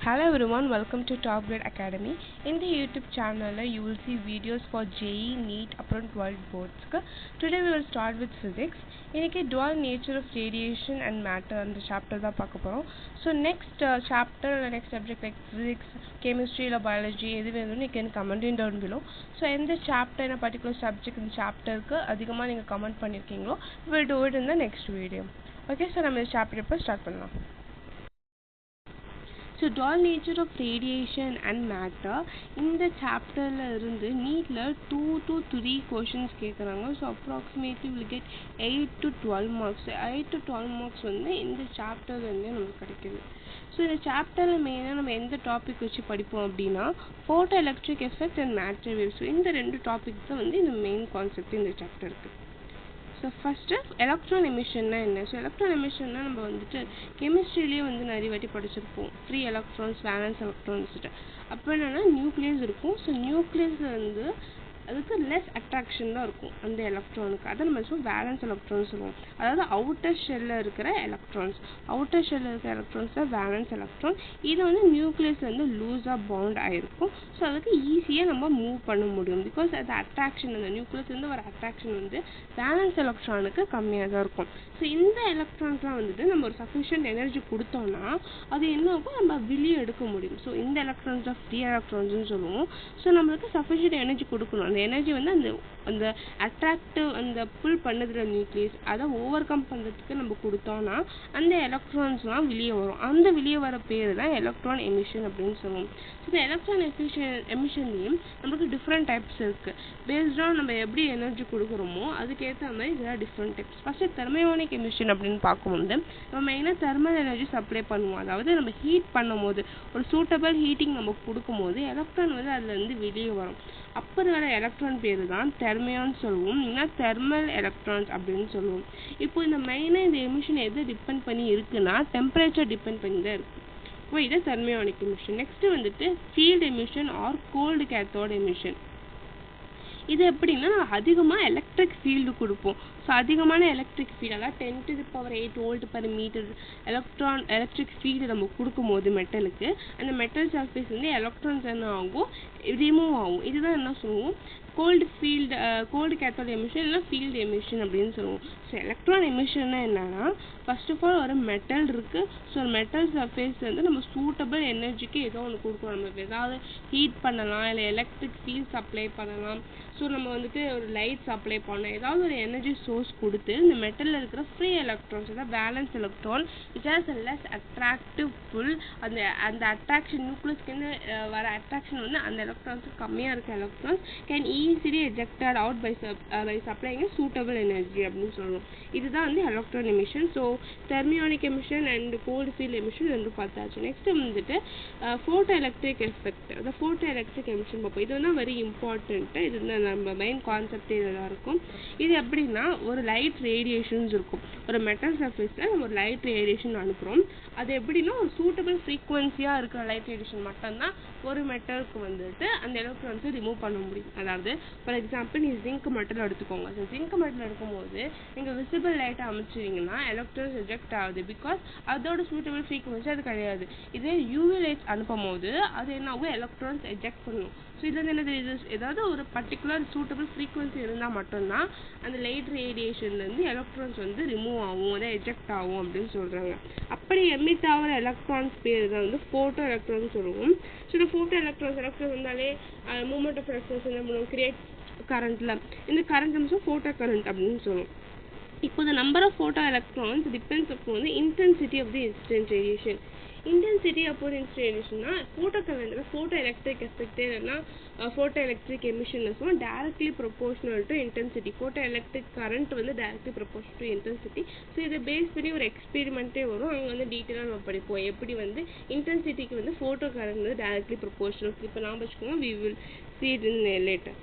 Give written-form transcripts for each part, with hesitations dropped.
Hello everyone, welcome to Top Grade Academy. In the YouTube channel, you will see videos for JEE, NEET, upon 12 boards. Today we will start with physics. இன்னைக்கு dual nature of radiation and matter அந்த chapter தான் பார்க்க போறோம். So next chapter or next subject like physics, chemistry or biology எது வேணும்னு you can comment in down below. So எந்த chapter in a particular subject இந்த chapterக்கு அதிகமாக நீங்க comment பண்ணிருக்கீங்களோ we will do it in the next video. Okay, so நம்ம இந்த chapter இப்போ start பண்ணலாம். So dual nature of radiation and matter இந்த chapterல இருந்து நீட்ல 2 to 3 questions கேக்குறாங்க. So approximately will get 8 to 12 marks. 8 to 12 marks வந்து இந்த chapterல இருந்து நமக்கு கிடைக்குது. So இந்த chapterல மெயினா நம்ம எந்த டாபிக் வச்சு படிப்போம் அப்படினா photo electric effect and matter waves. So இந்த ரெண்டு டாபிக்ஸ் தான் வந்து இந்த மெயின் கான்செப்ட் இந்த சாப்டருக்கு. So first electron emission na enna. So electron emission na நம்ம வந்துட்டு கெமிஸ்ட்ரியிலே வந்து நிறைய வாட்டி படிச்சிருப்போம். free electrons, valence electrons. அப்ப என்னன்னா நியூக்ளியஸ் இருக்கும். So நியூக்ளியஸ்ல வந்து அதுக்கு less attraction தான் இருக்கும் அந்த எலக்ட்ரானுக்கு. அத நம்ம சொல்லுவோம் valence electrons சொல்லுவோம். அதாவது அவுட்டர் ஷெல்ல இருக்கிற எலக்ட்ரான்ஸ். அவுட்டர் ஷெல்ல இருக்கிற எலக்ட்ரான்ஸ் தான் valence electron. இது வந்து நியூக்ளியஸ்ல வந்து லூஸா பவுண்ட் ஆயிருக்கும். சோ அதுக்கு ஈஸியா நம்ம மூவ் பண்ண முடியும். because அந்த அட்ராக்ஷன் அந்த நியூக்ளியஸ்ல இருந்து வர அட்ராக்ஷன் வந்து valence electronக்கு கம்மியா தான் இருக்கும். சோ இந்த எலக்ட்ரான்ஸ்லாம் வந்துட்டு நம்ம ஒரு sufficient எனர்ஜி கொடுத்தோம்னா அது என்ன ஆகும் நம்ம வெளிய எடுக்க முடியும். சோ இந்த எலக்ட்ரான்ஸ் தான் free electrons னு சொல்லுவோம். சோ நமக்கு sufficient எனர்ஜி கொடுக்கணும். அந்த எனர்ஜி வந்து அந்த அட்ராக்டிவ் அந்த புல் பண்ணதுல நியூக்ளியஸ் அத ஓவர் கம் பண்றதுக்கு நம்ம கொடுத்தோம்னா அந்த எலக்ட்ரான்ஸ்லாம் வெளிய வரும். அந்த வெளிய வர பேரு தான் எலக்ட்ரான் எமிஷன் அப்படினு சொல்லுவோம். இந்த எலக்ட்ரான் எமிஷன்லயும் நமக்கு டிஃபரண்ட் டைப்ஸ் இருக்கு. பேஸ்ட் ஆன் நம்ம எப்படி எனர்ஜி கொடுக்கறோமோ அதுக்கு ஏத்த மாதிரி there are different types. First thermionic emission அப்படினு பாக்கும்போது நம்ம மெயினா தெர்மல் எனர்ஜி சப்ளை பண்ணுவோம். அதாவது நம்ம ஹீட் பண்ணும்போது ஒரு சூட்டபிள் ஹீட்டிங் நம்ம கொடுக்கும்போது எலக்ட்ரான் வந்து அதுல இருந்து வெளிய வரும். அப்ப வர எலக்ட்ரான் பேரு தான் தெர்மியான் சொல்லுவோம். இல்லனா தெர்மல் எலக்ட்ரான்ஸ் அப்படினு சொல்லுவோம். இப்போ இந்த மெயினா இந்த எமிஷன் எதை டிபெண்ட் பண்ணி இருக்குன்னா டெம்பரேச்சர் டிபெண்ட் பண்ணி தான் இருக்கு. இது தெர்மியோனிக் எமிஷன். நெக்ஸ்ட் வந்துட்டு field emission or cold cathode emission. இது எப்படின்னா அதிகமா எலக்ட்ரிக் ஃபீல்ட் கொடுப்போம். சோ அதிகமான எலக்ட்ரிக் ஃபீல்ட் அதாவது 10 to the power 8 volt per metre electric field நம்ம கொடுக்கும்போது மெட்டலுக்கு அந்த மெட்டல் சர்ஃபேஸ் வந்து எலக்ட்ரான்ஸ் என்ன ஆகும் ரிமூவ் ஆகும். இதுதான் என்ன சொல்லுவோம் கோல்ட் கேத்தோட் எமிஷன் இல்ல ஃபீல்ட் எமிஷன் அப்படினு சொல்லுவோம். சோ எலக்ட்ரான் எமிஷன்னா என்னன்னா ஃபர்ஸ்ட் ஆஃப் ஆல் ஒரு மெட்டல் இருக்கு. சோ மெட்டல் சர்ஃபேஸ் வந்து நம்ம சூட்டபிள் எனர்ஜிக்கு ஏதோ ஒன்னு கொடுக்கணும். நம்ம ஏதாவது ஹீட் பண்ணலாம் இல்ல எலக்ட்ரிக் ஃபீல்ட் சப்ளை பண்ணலாம். சோ நம்ம வந்துட்டு ஒரு லைட் சப்ளை பண்ணலாம். ஏதாவது ஒரு எனர்ஜி சோர்ஸ் கொடுத்து இந்த மெட்டல்ல இருக்கிற ஃப்ரீ எலக்ட்ரான்ஸ் அதாவது valence electron which has a less attractive pull அந்த அட்ராக்ஷன் நியூக்ளியஸ்க்கு வர அட்ராக்ஷன் வந்து அந்த எலக்ட்ரான்ஸ் கம்மியா இருக்க electrons can easily ejected out by supplying a suitable energy அப்படினு சொல்றோம். இதுதான் வந்து electron emission. So thermionic emission and cold field emission ரெண்டு பார்த்தாச்சு. நெக்ஸ்ட் வந்துட்டு photo electric effect. அந்த photo electric emission பாப்போம். இது வந்து very important. இது நம்ம மெயின் கான்செப்ட் இதெல்லாம் இருக்கும். இது எப்படின்னா ஒரு லைட் ரேடியேஷன்ஸ் இருக்கும். ஒரு மெட்டல் சர்ஃபேஸ்ல நம்ம ஒரு லைட் ரேடியேஷன் அனுப்புறோம். அது எப்படின்னா ஒரு சூட்டபிள் ஃப்ரீக்வென்சியா இருக்கிற லைட் ரேடியேஷன் மட்டும் தான் ஒரு மெட்டலுக்கு வந்துட்டு அந்த எலக்ட்ரான்ஸை ரிமூவ் பண்ண முடியும். அதாவது ஃபார் எக்ஸாம்பிள் நீ ஜிங்க் மெட்டல் எடுத்துக்கோங்க. ஜிங்க் மெட்டல் எடுக்கும்போது நீங்க விசிபிள் லைட் அமைச்சீங்கன்னா எலக்ட்ரான்ஸ் ரிஜெக்ட் ஆகுது. பிகாஸ் அதோட சூட்டபிள் ஃப்ரீக்வென்சி அது கிடையாது. இதே யூவி லைட் அனுப்பும்போது அது என்ன ஆகும் எலக்ட்ரான்ஸ் எஜெக்ட் பண்ணும். சோ இதுல என்ன தெரியுது ஏதாவது ஒரு பர்టిక్యులர் சூட்டபிள் ஃப்ரீக்வென்சி இருந்தா மட்டும் தான் அந்த லைட் ரேடியேஷன்ல இருந்து எலக்ட்ரான்ஸ் வந்து ரிமூவ் ஆகும் அத எஜெக்ட் ஆகும் அப்படினு சொல்றாங்க. அப்படி எமிட் ஆகிற எலக்ட்ரான்ஸ் பேரு தான் வந்து போட்டோ எலக்ட்ரான் சொல்லுவோம். சோ இந்த போட்டோ எலக்ட்ரான் வந்தாலே மூவ்மெண்ட் ஆஃப் எலக்ட்ரான்ஸ் நம்ம கிரியேட் கரண்ட்ல இந்த கரண்ட் வந்து போட்டோ கரண்ட் அப்படினு சொல்லுவோம். இப்போ the number of photo electrons depends upon the intensity of the incident radiation. Intensity upon incident radiation na photo current photo electric effect na photo electric emission is directly proportional to intensity. Photo electric current வந்து directly proportional to intensity. So இத base பண்ணி ஒரு எக்ஸ்பெரிமென்ட்டே வரும். அங்க வந்து டீடைலா நம்ம படிப்போம். எப்படி வந்து இன்டென்சிட்டிக்கு வந்து photo current வந்து directly proportional. இப்போ நாம வெச்சுக்கோங்க we will see it in later.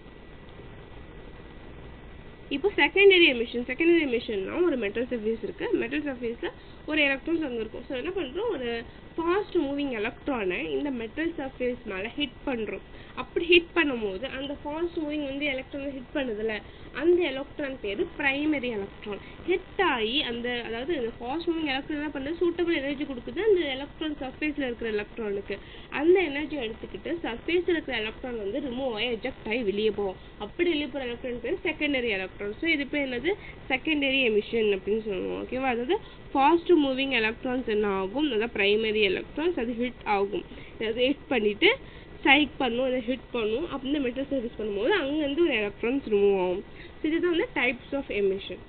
இப்போ செகண்டரி எமிஷன்னா ஒரு மெட்டல் சர்ஃபேஸ் இருக்கு. மெட்டல் சர்ஃபேஸ்ல ஒரு எலக்ட்ரான்ஸ் அங்க இருக்கும். சோ என்ன பண்றோம் ஒரு ஃபாஸ்ட் மூவிங் எலக்ட்ரானை இந்த மெட்டல் சர்ஃபேஸ் மேல ஹிட் பண்றோம். அப்படி ஹிட் பண்ணும்போது அந்த ஃபாஸ்ட் மூவிங் வந்து எலக்ட்ரானை ஹிட் பண்ணுதுல, அந்த எலக்ட்ரான் பேர் பிரைமரி எலக்ட்ரான். ஹிட் ஆகி அந்த அதாவது இந்த ஃபாஸ்ட் மூவிங் எலக்ட்ரான் என்ன பண்ணுது, சூட்டபிள் எனர்ஜி கொடுக்குது அந்த எலக்ட்ரான் சர்ஃபேஸில் இருக்கிற எலக்ட்ரானுக்கு. அந்த எனர்ஜி எடுத்துக்கிட்டு சர்ஃபேஸில் இருக்கிற எலக்ட்ரான் வந்து ரிமூவ் ஆகி எஜெக்ட் ஆகி வெளியே போகும். அப்படி வெளியே போகிற எலக்ட்ரான் பேர் செகண்டரி எலக்ட்ரான். ஸோ இது பேர் என்னது, செகண்டரி எமிஷன் அப்படின்னு சொல்லுவோம். ஓகேவா, அதாவது ஃபாஸ்ட் மூவிங் எலக்ட்ரான்ஸ் என்ன ஆகும், அதாவது பிரைமரி எலக்ட்ரான்ஸ் அது ஹிட் ஆகும். அது ஹிட் பண்ணிட்டு ஸ்ட்ரைக் பண்ணும், அதை ஹிட் பண்ணும். அப்போ இந்த மெட்டல் சர்ஃபேஸ் பண்ணும்போது அங்கேருந்து ஒரு எலக்ட்ரான்ஸ் ரிமூவ் ஆகும். ஸோ இதுதான் வந்து டைப்ஸ் ஆஃப் எமிஷன்.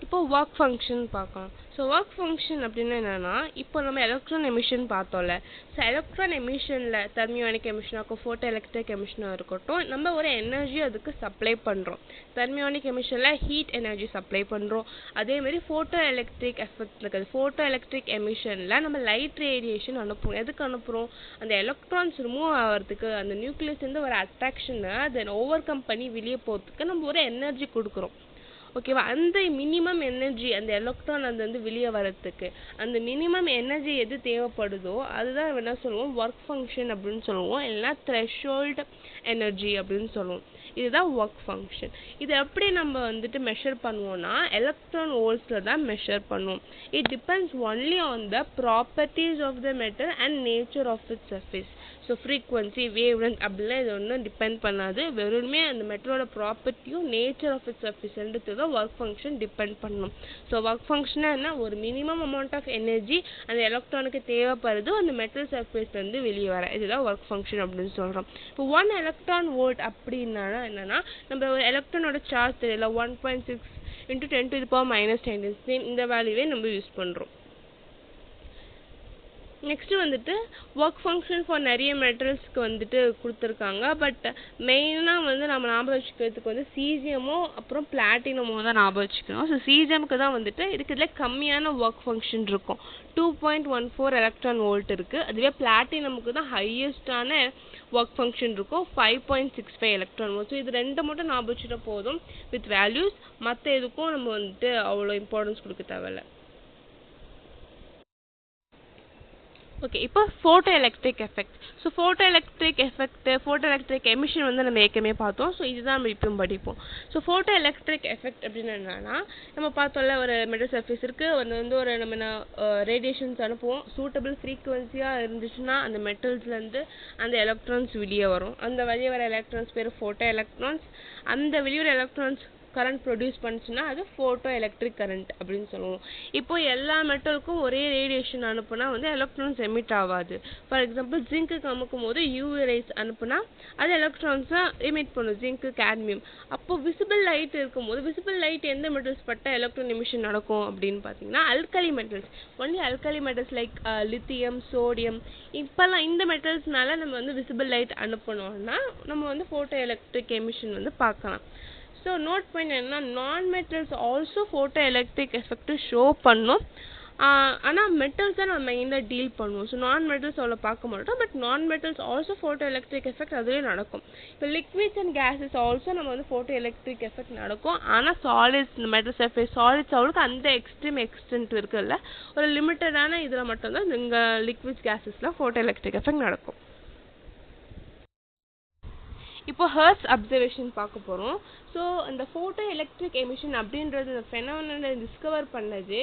இப்போ ஒர்க் ஃபங்க்ஷன் பார்க்கலாம். ஸோ ஒர்க் ஃபங்க்ஷன் அப்படின்னா என்னன்னா, இப்போ நம்ம எலக்ட்ரான் எமிஷன் பார்த்தோம்ல. ஸோ எலக்ட்ரான் எமிஷனில் தெர்மியோனிக் எமிஷனாக ஃபோட்டோ எலக்ட்ரிக் எமிஷனாக இருக்கட்டும், நம்ம ஒரு எனர்ஜி அதுக்கு சப்ளை பண்ணுறோம். தெர்மியோனிக் எமிஷனில் ஹீட் எனர்ஜி சப்ளை பண்ணுறோம். அதேமாதிரி ஃபோட்டோ எலக்ட்ரிக் எஃபெக்ட் இருக்குது. ஃபோட்டோ எலக்ட்ரிக் எமிஷனில் நம்ம லைட் ரேடியேஷன் அனுப்புகிறோம். எதுக்கு அனுப்புகிறோம், அந்த எலக்ட்ரான்ஸ் ரிமூவ் ஆகிறதுக்கு, அந்த நியூக்ளியஸ்லேருந்து ஒரு அட்ராக்ஷனை அதை ஓவர் கம் பண்ணி வெளியே போகிறதுக்கு நம்ம ஒரு எனர்ஜி கொடுக்குறோம். ஓகேவா, அந்த மினிமம் எனர்ஜி அந்த எலக்ட்ரான் அது வந்து வெளியே வரத்துக்கு அந்த மினிமம் எனர்ஜி எது தேவைப்படுதோ அதுதான் என்ன சொல்லுவோம், ஒர்க் ஃபங்க்ஷன் அப்படின்னு சொல்லுவோம், இல்லைன்னா த்ரெஷோல்டு எனர்ஜி அப்படின்னு சொல்லுவோம். இதுதான் ஒர்க் ஃபங்க்ஷன். இது எப்படி நம்ம வந்துட்டு மெஷர் பண்ணுவோம்னா, எலக்ட்ரான் வோல்ட்ஸில் தான் மெஷர் பண்ணுவோம். It depends only on the properties of the metal and nature of its surface. So frequency, wave length அப்படிலாம் இது ஒன்றும் டிபெண்ட் பண்ணாது. வெறுமே அந்த மெட்டலோட ப்ராப்பர்ட்டியும் நேச்சர் ஆஃப் இட்ஸ் சர்ஃபேஸ் ரெண்டுத்துக்கு தான் ஒர்க் ஃபங்க்ஷன் டிபெண்ட் பண்ணணும். ஸோ ஒர்க் ஃபங்க்ஷனாக என்ன, ஒரு மினிமம் அமௌண்ட் ஆஃப் எனர்ஜி அந்த எலக்ட்ரானுக்கு தேவைப்படுது அந்த மெட்டல் சர்ஃபேஸ்லேருந்து வெளியே வர, இதுதான் ஒர்க் ஃபங்க்ஷன் அப்படின்னு சொல்கிறோம். இப்போ 1 எலக்ட்ரான் வோல்ட் அப்படின்னா என்னன்னா, நம்ம ஒரு எலக்ட்ரானோட சார்ஜ் தெரியல 1.6 × 10⁻⁻⁻⁻, இந்த வேல்யூவே நம்ம யூஸ் பண்ணுறோம். நெக்ஸ்ட் வந்துட்டு ஒர்க் ஃபங்க்ஷன் ஃபார் நிறைய மெட்டல்ஸ்க்கு வந்துட்டு கொடுத்துருக்காங்க. பட் மெயினாக வந்து நம்ம ஞாபகம் வச்சுக்கிறதுக்கு வந்து சீசியமோ அப்புறம் பிளாட்டினமோ தான் ஞாபகம் வச்சுக்கணும். ஸோ சீசியமுக்கு தான் வந்துட்டு இருக்கிறதுல கம்மியான ஒர்க் ஃபங்க்ஷன் இருக்கும், 2.14 எலக்ட்ரான் வோல்ட் இருக்குது. அதுவே பிளாட்டினமுக்கு தான் ஹையஸ்டான ஒர்க் ஃபங்க்ஷன் இருக்கும், 5.65 எலக்ட்ரான் வோல்ட். ஸோ இது ரெண்டு மட்டும் ஞாபகம் வச்சுட்டா போதும் வித் வேல்யூஸ். மற்ற எதுக்கும் நம்ம வந்துட்டு அவ்வளோ இம்பார்ட்டன்ஸ் கொடுக்க தேவையில்லை. ஓகே, இப்போ photo electric effect. So photo electric effect, photo electric emission வந்து நம்ம ஏற்கனவே பார்த்தோம். ஸோ இதுதான் நம்ம இப்போ படிப்போம். ஸோ ஃபோட்டோ எலக்ட்ரிக் எஃபெக்ட் அப்படின்னு என்னன்னா, நம்ம பார்த்தோம்ல ஒரு மெட்டல் சர்ஃபேஸ் இருக்குது, அது வந்து ஒரு நம்ம ரேடியேஷன்ஸ் அனுப்புவோம். சூட்டபிள் ஃப்ரீக்குவன்சியாக இருந்துச்சுன்னா அந்த மெட்டல்ஸ்லேருந்து அந்த எலக்ட்ரான்ஸ் வெளியே வரும். அந்த வெளியே வர எலக்ட்ரான்ஸ் பேர் ஃபோட்டோ எலக்ட்ரான்ஸ். அந்த வெளியே வர எலக்ட்ரான்ஸ் கரண்ட் ப்ரொடியூஸ் பண்ணுச்சுன்னா அது ஃபோட்டோ எலக்ட்ரிக் கரண்ட் அப்படின்னு சொல்லுவோம். இப்போ எல்லா மெட்டலுக்கும் ஒரே ரேடியேஷன் அனுப்புனா வந்து எலக்ட்ரான்ஸ் எமிட் ஆகாது. ஃபார் எக்ஸாம்பிள் ஜிங்க்குக்கு அமுக்கும் போது யூவி ரேஸ் அனுப்புனா அது எலக்ட்ரான்ஸை எமிட் பண்ணும், ஜிங்க்கு, கேட்மியம். அப்போ விசிபிள் லைட் இருக்கும்போது விசிபிள் லைட் எந்த மெட்டல்ஸ் பட்ட எலக்ட்ரான் எமிஷன் நடக்கும் அப்படின்னு பார்த்தீங்கன்னா alkali metals. Only alkali metals like lithium, sodium, இப்போல்லாம் இந்த மெட்டல்ஸ்னால நம்ம வந்து விசிபிள் லைட் அனுப்பணும்னா நம்ம வந்து ஃபோட்டோ எலக்ட்ரிக் எமிஷன் வந்து பார்க்கலாம். ஸோ நோட் பண்ண என்னன்னா, நான் metals also photo electric effect show பண்ணும். ஆனால் மெட்டல்ஸ் தான் நம்ம மெயினாக டீல் பண்ணுவோம். ஸோ நான் மெட்டல்ஸ் அவ்வளோ பார்க்க மாட்டோம். பட் நான் metals also photo electric effect அதுவே நடக்கும். இப்போ லிக்விட்ஸ் அண்ட் கேஸஸ் ஆல்சோ நம்ம வந்து ஃபோட்டோ எலக்ட்ரிக் எஃபெக்ட் நடக்கும். ஆனால் சாலிட்ஸ், இந்த மெட்டல் சர்ஃபேஸ் சாலிட்ஸ் அவ்வளோக்கு அந்த எக்ஸ்ட்ரீம் எக்ஸ்டென்ட் இருக்குல்ல, ஒரு லிமிட்டடான இதில் மட்டும்தான் இங்கே லிக்விட்ஸ் கேஸஸில் ஃபோட்டோ எலக்ட்ரிக் எஃபெக்ட் நடக்கும். இப்போ ஹெர்ட்ஸ் அப்சர்வேஷன் பார்க்க போகிறோம். ஸோ இந்த ஃபோட்டோ எலக்ட்ரிக் எமிஷன் அப்படின்றது இந்த ஃபெனாமெனனை டிஸ்கவர் பண்ணது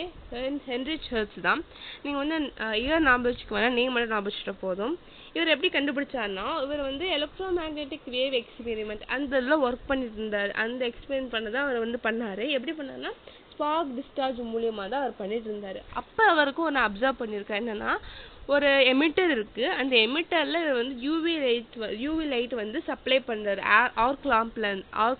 ஹென்ரிச் ஹெர்ட்ஸ் தான். நீங்கள் வந்து இயர் ஞாபகம் வச்சுக்க வேணாம், நேம் மட்டும் ஞாபகம் வச்சுட்ட போதும். இவர் எப்படி கண்டுபிடிச்சாருன்னா, இவர் வந்து எலக்ட்ரோ மேக்னெட்டிக் வேவ் எக்ஸ்பெரிமெண்ட் அந்த இதில் ஒர்க் பண்ணிட்டு இருந்தார். அந்த எக்ஸ்பெரிமெண்ட் பண்ணதான் அவர் வந்து பண்ணார். எப்படி பண்ணார்னா ஸ்பார்க் டிஸ்சார்ஜ் மூலியமாக தான் அவர் பண்ணிட்டு இருந்தார். அப்போ அவருக்கும் ஒன்று அப்சர்வ் பண்ணியிருக்காரு, என்னென்னா ஒரு எமிட்டர் இருக்குது, அந்த எமிட்டரில் வந்து யூவி லைட் வந்து சப்ளை பண்ணுறாரு. ஆர்க்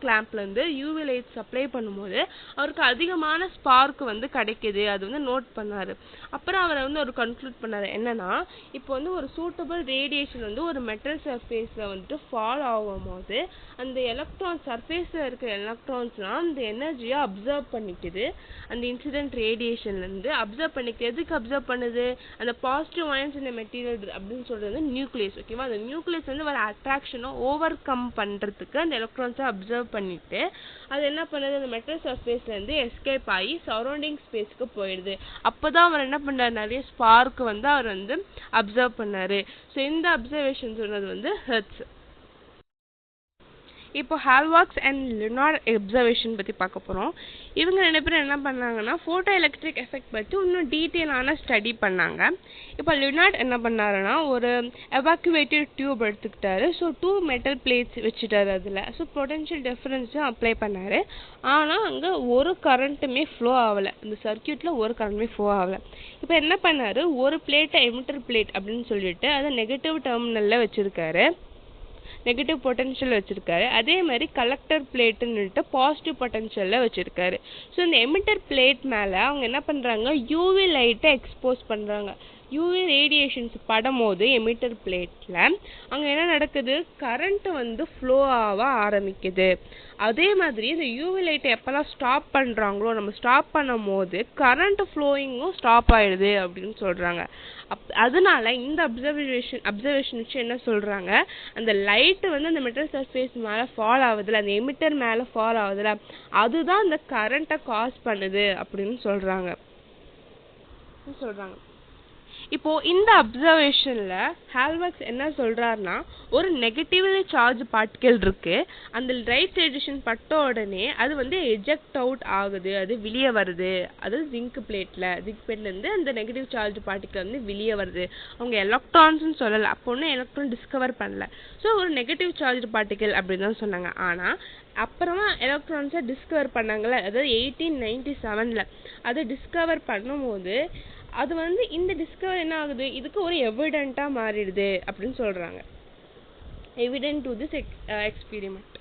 லேம்ப்லேருந்து யூவி லைட் சப்ளை பண்ணும்போது அவருக்கு அதிகமான ஸ்பார்க் வந்து கிடைக்கிது. அது வந்து நோட் பண்ணார். அப்புறம் அவரை வந்து ஒரு கன்க்ளூட் பண்ணார், என்னென்னா இப்போ வந்து ஒரு சூட்டபிள் ரேடியேஷன் வந்து ஒரு மெட்டல் சர்ஃபேஸில் வந்துட்டு ஃபால் ஆகும்போது அந்த எலக்ட்ரான் சர்ஃபேஸில் இருக்கிற எலக்ட்ரான்ஸ்லாம் அந்த எனர்ஜியை அப்சர்வ் பண்ணிக்குது. அந்த இன்சிடென்ட் ரேடியேஷன்லேருந்து அப்சர்வ் பண்ணிக்குது. எதுக்கு அப்சர்வ் பண்ணுது, அந்த positive points in the material அப்படின்னு சொல்றது நியூக்ளியஸ். ஓகேவா? அந்த நியூக்ளியஸ் வந்து வர அட்ராக்ஷனை ஓவர் கம் பண்றதுக்கு அந்த எலக்ட்ரான்ஸை அப்சர்வ் பண்ணிட்டு அது என்ன பண்ணுது, அந்த மெட்டல் சர்ஃபேஸ்ல இருந்து எஸ்கேப் ஆகி சரௌண்டிங் ஸ்பேஸ்க்கு போயிடுது. அப்பதான் அவர் என்ன பண்ணாரு, நிறைய ஸ்பார்க் வந்து அவர் வந்து அப்சர்வ் பண்ணாரு. ஸோ இந்த அப்சர்வேஷன் சொன்னது வந்து ஹெர்ட்ஸ். இப்போ ஹால்வாக்ஸ் அண்ட் லினார்ட் அப்சர்வேஷன் பற்றி பார்க்க போகிறோம். இவங்க 2 பேரும் என்ன பண்ணாங்கன்னா ஃபோட்டோ எலக்ட்ரிக் எஃபெக்ட் பற்றி இன்னும் டீட்டெயிலான ஸ்டடி பண்ணாங்க. இப்போ லினார்ட் என்ன பண்ணாருன்னா ஒரு எவாக்குவேட்டட் டியூப் எடுத்துக்கிட்டாரு. ஸோ 2 மெட்டல் பிளேட்ஸ் வச்சுட்டாரு அதில். ஸோ பொட்டன்ஷியல் டிஃபரன்ஸும் அப்ளை பண்ணார். ஆனால் அங்கே ஒரு கரண்ட்டுமே ஃப்ளோ ஆகலை. இந்த சர்க்கியூட்டில் ஒரு கரண்ட்டுமே ஃப்ளோ ஆகலை. இப்போ என்ன பண்ணார், ஒரு பிளேட்டை எமிட்டர் பிளேட் அப்படின்னு சொல்லிட்டு அதை நெகட்டிவ் டெர்மினலில் வச்சுருக்காரு, நெகட்டிவ் பொட்டன்ஷியல் வச்சிருக்காரு. அதே மாதிரி கலெக்டர் பிளேட்டுன்னுட்டு பாசிட்டிவ் பொட்டன்ஷியலில் வச்சிருக்காரு. ஸோ இந்த எமிட்டர் பிளேட் மேலே அவங்க என்ன பண்ணுறாங்க, யூவி லைட்டை எக்ஸ்போஸ் பண்ணுறாங்க. யூவி ரேடியேஷன்ஸ் படும்போது எமிட்டர் பிளேட்டில் அங்கே என்ன நடக்குது, கரண்ட் வந்து ஃப்ளோ ஆக ஆரம்பிக்குது. அதே மாதிரி இந்த யூவி லைட்டை எப்போல்லாம் ஸ்டாப் பண்ணுறாங்களோ, நம்ம ஸ்டாப் பண்ணும் போது கரண்ட் ஃப்ளோயிங்கும் ஸ்டாப் ஆகிடுது அப்படின்னு சொல்கிறாங்க. அதனால இந்த அப்சர்வேஷன் வச்சு என்ன சொல்கிறாங்க, அந்த லைட்டு வந்து அந்த மெட்டல் சர்ஃபேஸ் மேலே ஃபால் ஆகுதுல, அந்த எமிட்டர் மேலே ஃபால் ஆகுதுல, அதுதான் அந்த கரண்ட்டை காஸ் பண்ணுது அப்படின்னு சொல்கிறாங்க. இப்போ இந்த அப்சர்வேஷன்ல ஹால்வாக்ஸ் என்ன சொல்றாருன்னா, ஒரு நெகட்டிவ்லி சார்ஜ் பார்ட்டிகல் இருக்கு, அந்த ரைட் ரேடியேஷன் பட்ட உடனே அது வந்து எஜெக்ட் அவுட் ஆகுது, அது வெளியே வருது. அது ஜிங்க் பிளேட்ல இருந்து அந்த நெகட்டிவ் சார்ஜ் பார்ட்டிகல் வந்து வெளியே வருது. அவங்க எலக்ட்ரான்ஸ்னு சொல்லல, அப்போ ஒன்றும் எலக்ட்ரான் டிஸ்கவர் பண்ணல. ஸோ ஒரு நெகட்டிவ் சார்ஜ் பார்ட்டிகல் அப்படின்னு தான் சொன்னாங்க. ஆனால் அப்புறமா எலக்ட்ரான்ஸை டிஸ்கவர் பண்ணாங்கல்ல, அதாவது 1897 அதை டிஸ்கவர் பண்ணும்போது அது வந்து இந்த டிஸ்கவர் என்ன ஆகுது, இதுக்கு ஒரு எவிடென்ட்டா மாறிடுது அப்படின்னு சொல்றாங்க. Evident to this experiment.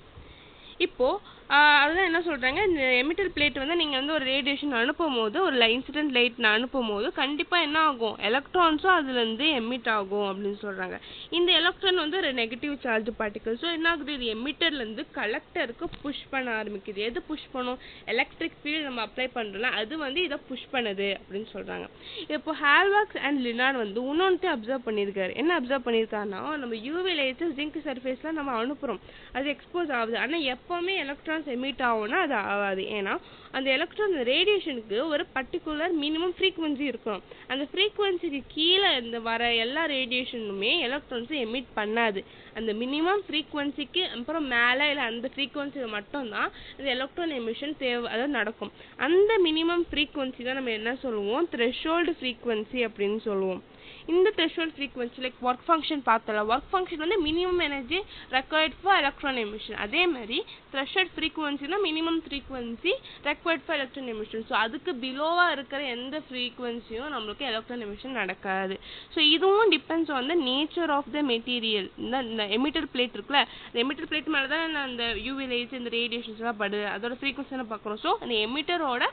இப்போ அதுதான் என்ன சொல்றாங்க, இந்த எமிட்டர் பிளேட் வந்து நீங்க வந்து ஒரு ரேடியேஷன் அனுப்பும் போது, ஒரு இன்சிடென்ட் லைட் அனுப்பும் போது கண்டிப்பா என்ன ஆகும், எலக்ட்ரான்ஸும் அதுல இருந்து எமிட் ஆகும் அப்படின்னு சொல்றாங்க. இந்த எலக்ட்ரான் வந்து ஒரு நெகட்டிவ் சார்ஜ் பார்ட்டிகல். ஸோ என்ன ஆகுது, இது எமிட்டர்ல இருந்து கலெக்டருக்கு புஷ் பண்ண ஆரம்பிக்குது. எது புஷ் பண்ணும், எலக்ட்ரிக் ஃபீல்டு நம்ம அப்ளை பண்றோம்ல, அது வந்து இதை புஷ் பண்ணுது அப்படின்னு சொல்றாங்க. இப்போ ஹால்வாக்ஸ் அண்ட் லினார்ட் வந்து இன்னொன்று அப்சர்வ் பண்ணியிருக்காரு. என்ன அப்சர்வ் பண்ணியிருக்காருன்னா, நம்ம யூவி லைட்ஸ் ஜிங்க் சர்ஃபேஸ்ல நம்ம அனுப்புறோம், அது எக்ஸ்போஸ் ஆகுது. ஆனால் எப்பவுமே எலக்ட்ரான்ஸ் எமிட் ஆகும்னா அது ஆகாது. ஏன்னா அந்த எலக்ட்ரான் ரேடியேஷனுக்கு ஒரு பர்டிகுலர் மினிமம் ஃப்ரீக்வன்சி இருக்கும். அந்த ஃப்ரீக்வன்சிக்கு கீழே இந்த வர எல்லா ரேடியேஷனுமே எலக்ட்ரான்ஸை எமிட் பண்ணாது. அந்த மினிமம் ஃப்ரீக்வன்சிக்கு அப்புறம் மேலே இல்லை அந்த ஃப்ரீக்வன்சியில் மட்டும்தான் இந்த எலக்ட்ரான் எமிஷன் அதாவது நடக்கும். அந்த மினிமம் ஃப்ரீக்வன்சி தான் நம்ம என்ன சொல்லுவோம், த்ரெஷோல்டு ஃப்ரீக்வன்சி அப்படின்னு சொல்லுவோம். இந்த threshold frequency like work function பார்த்தலாம். ஒர்க் ஃபங்க்ஷன் வந்து minimum energy required for electron emission. அதே மாதிரி த்ரெஷோல்ட் ஃப்ரீக்வன்சினா minimum frequency required for electron emission. So அதுக்கு பிலோவா இருக்கிற எந்த ஃப்ரீக்வன்சியும் நம்மளுக்கு எலக்ட்ரான் எமிஷன் நடக்காது. ஸோ இதுவும் depends on the nature of the material. இந்த எமிட்டர் பிளேட் இருக்குல்ல, இந்த எமிட்டர் பிளேட் மேலே தான் அந்த யூவி லைட்ஸ் இந்த ரேடியேஷன்ஸ் எல்லாம் படுது, அதோட ஃப்ரீக்வன்சி பார்க்குறோம். ஸோ அந்த எமிட்டரோட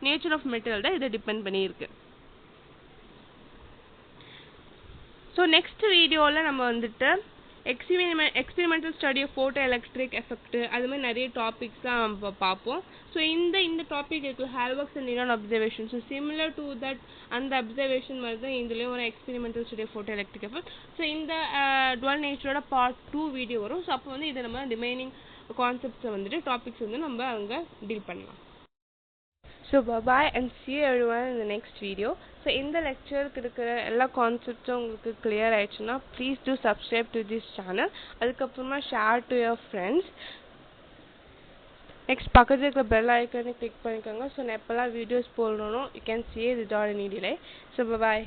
நேச்சர் ஆஃப் மெட்டீரியல் தான் இதை டிபெண்ட் பண்ணியிருக்கு. ஸோ நெக்ஸ்ட் வீடியோவில் நம்ம வந்துட்டு experimental study of photo electric effect அது மாதிரி நிறைய டாபிக்ஸ் தான் நம்ம பார்ப்போம். ஸோ இந்த டாபிக் இருக்குது Hallwachs and Lenard observation. So similar to that அந்த அப்சர்வேஷன் மாதிரி தான் இதுலேயும் ஒரு experimental study of photo electric effect. So இந்த டுவெல் நேச்சரோட பார்ட் 2 வீடியோ வரும். ஸோ அப்போ வந்து இதை நம்ம ரிமைனிங் கான்செப்ட்ஸை வந்துட்டு டாபிக்ஸ் வந்து நம்ம அங்கே டீல் பண்ணலாம். So bye and see you everyone in the next video. So இந்த லெக்சருக்கு இருக்கிற எல்லா கான்செப்ட்ஸும் உங்களுக்கு கிளியர் ஆயிடுச்சுன்னா please do subscribe to this channel. அதுக்கப்புறமா share to your friends. Next பக்கத்தில் இருக்கிற பெல் ஐக்கனை கிளிக் பண்ணிக்கோங்க. ஸோ நான் எப்போல்லாம் வீடியோஸ் போடணும் you can see it without any delay. So bye.